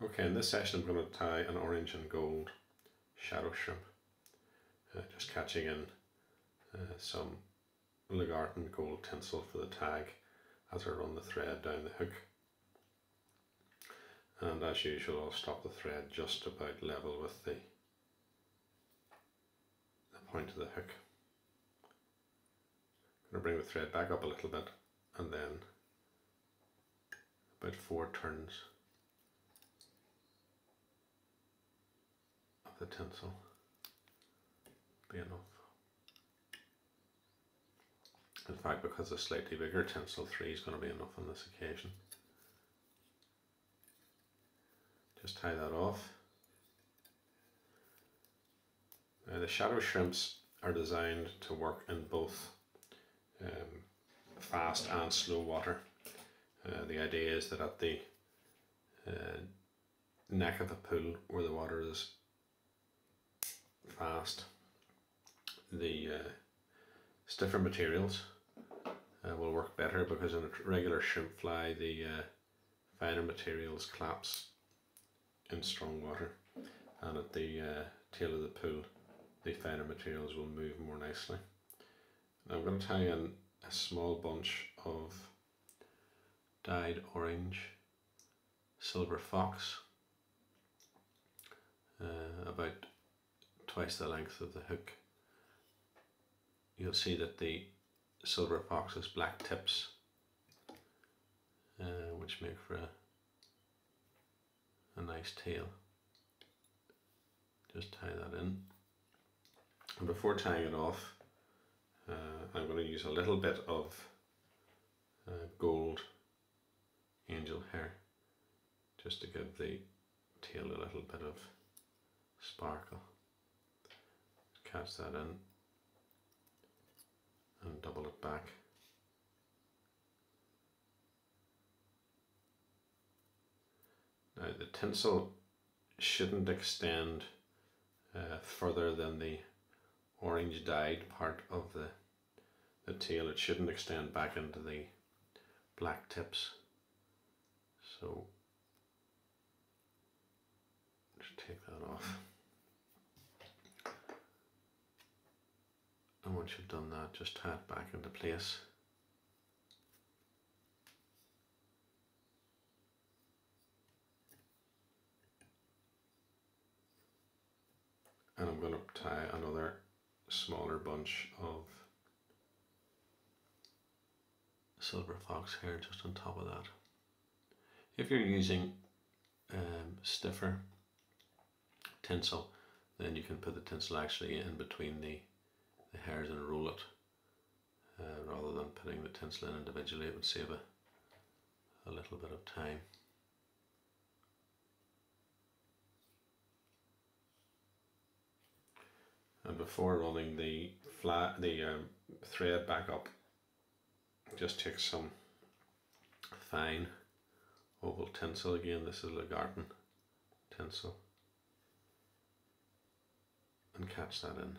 Okay, in this session I'm going to tie an orange and gold shadow shrimp, just catching in some Legarten gold tinsel for the tag as I run the thread down the hook. And as usual, I'll stop the thread just about level with the point of the hook. I'm going to bring the thread back up a little bit and then about 4 turns of the tinsel be enough. In fact, because a slightly bigger tinsel, 3 is going to be enough on this occasion. Just tie that off. Now, the shadow shrimps are designed to work in both fast and slow water. The idea is that at the neck of the pool where the water is fast, the stiffer materials will work better, because in a regular shrimp fly the finer materials collapse in strong water, and at the tail of the pool the finer materials will move more nicely. Now I'm going to tie in a small bunch of dyed orange silver fox, about twice the length of the hook. You'll see that the silver fox has black tips, which make for a nice tail. Just tie that in, and before tying it off, I'm going to use a little bit of gold angel hair just to give the tail a little bit of sparkle. Catch that in and double it back. Now the tinsel shouldn't extend further than the orange dyed part of the tail. It shouldn't extend back into the black tips. So just take that off. And once you've done that, just tie it back into place. And I'm going to tie another smaller bunch of silver fox hair just on top of that. If you're using stiffer tinsel, then you can put the tinsel actually in between the hairs and roll it, rather than putting the tinsel in individually. It would save a little bit of time. And before running the thread back up, just take some fine oval tinsel. Again, this is Legarten tinsel, and catch that in.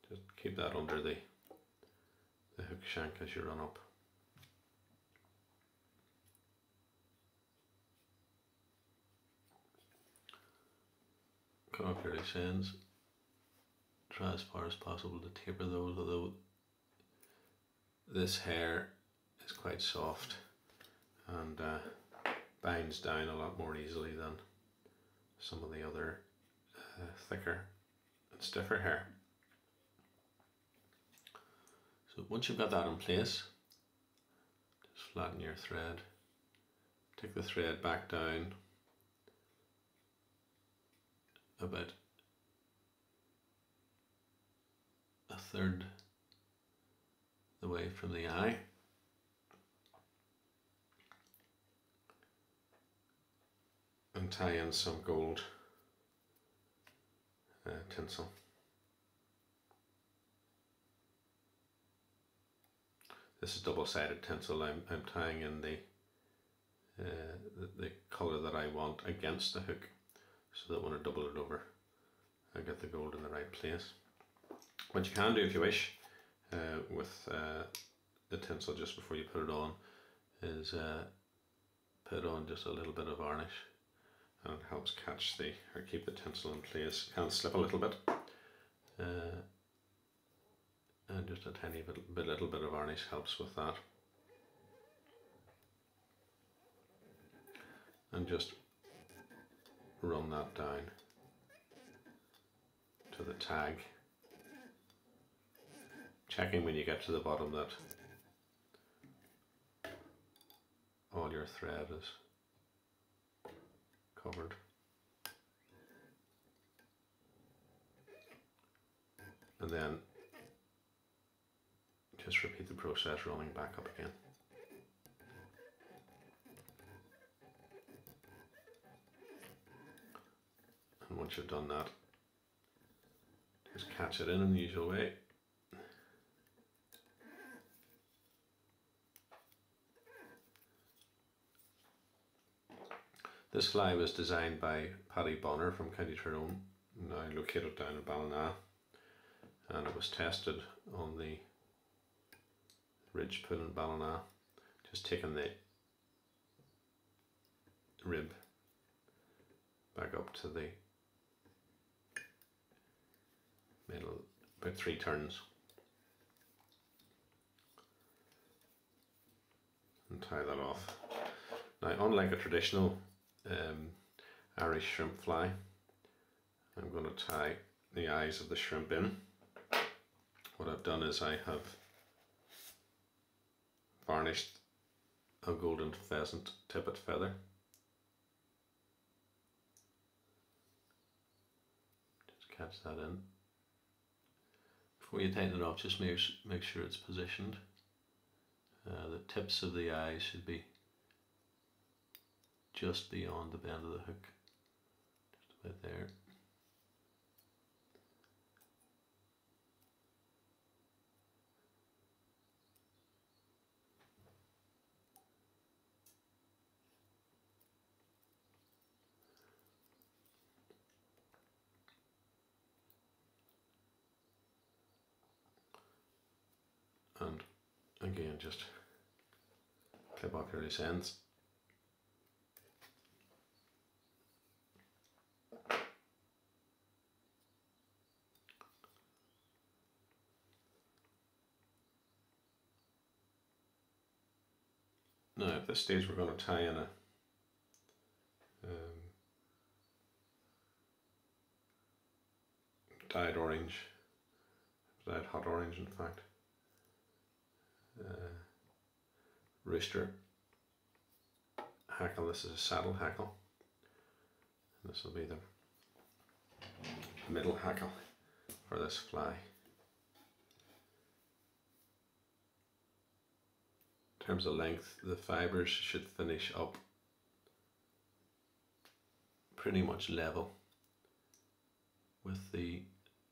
Just keep that under the hook shank as you run up. Cut off your loose ends. Try as far as possible to taper those, although this hair is quite soft and binds down a lot more easily than some of the other thicker and stiffer hair. So once you've got that in place, just flatten your thread, take the thread back down about a third the way from the eye, and tie in some gold tinsel. This is double-sided tinsel. I'm tying in the colour that I want against the hook, so that when I double it over I get the gold in the right place. What you can do if you wish with the tinsel just before you put it on is put on just a little bit of varnish, and it helps catch the or keep the tinsel in place. It can slip a little bit, and just a tiny little bit of varnish helps with that. And just run that down to the tag, checking when you get to the bottom that all your thread is covered. And then just repeat the process, rolling back up again. And once you've done that, just catch it in the usual way. This fly was designed by Paddy Bonner from County Tyrone, now located down in Ballina, and it was tested on the ridge pool in Ballina, just taking the rib back up to the middle, about 3 turns, and tie that off. Now, unlike a traditional Irish shrimp fly, I'm going to tie the eyes of the shrimp in. What I've done is I have varnished a golden pheasant tippet feather. Just catch that in. Before you tighten it off, just make sure it's positioned. The tips of the eyes should be just beyond the bend of the hook, just about there. And again, just clip off your loose ends. Now at this stage we're going to tie in a dyed orange, dyed hot orange in fact, rooster hackle. This is a saddle hackle, and this will be the middle hackle for this fly. In terms of length, the fibres should finish up pretty much level with the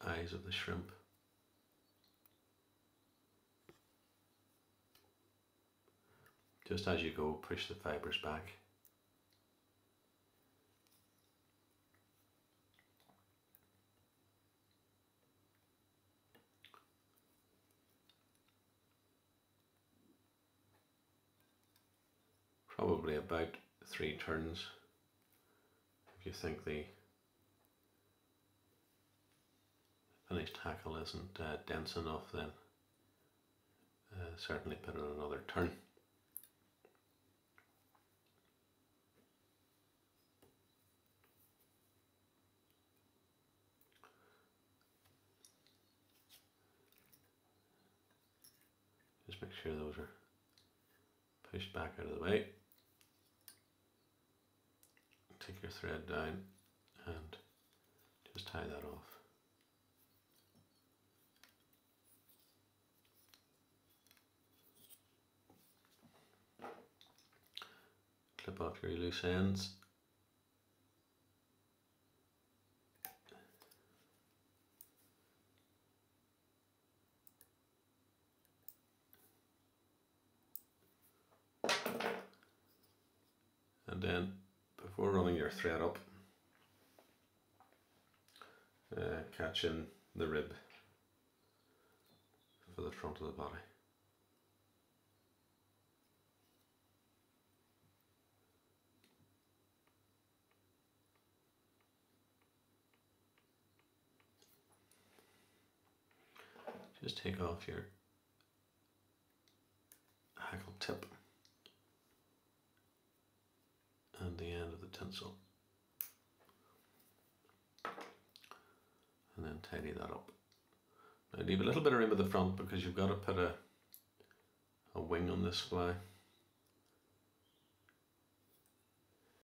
eyes of the shrimp. Just as you go, push the fibres back. Probably about 3 turns. If you think the finished hackle isn't dense enough, then certainly put in another turn. Just make sure those are pushed back out of the way. Take your thread down and just tie that off. Clip off your loose ends. And then, before running your thread up, catch in the rib for the front of the body. Just take off your hackle tip and the end of the tinsel, and then tidy that up. Now leave a little bit of room at the front because you've got to put a wing on this fly.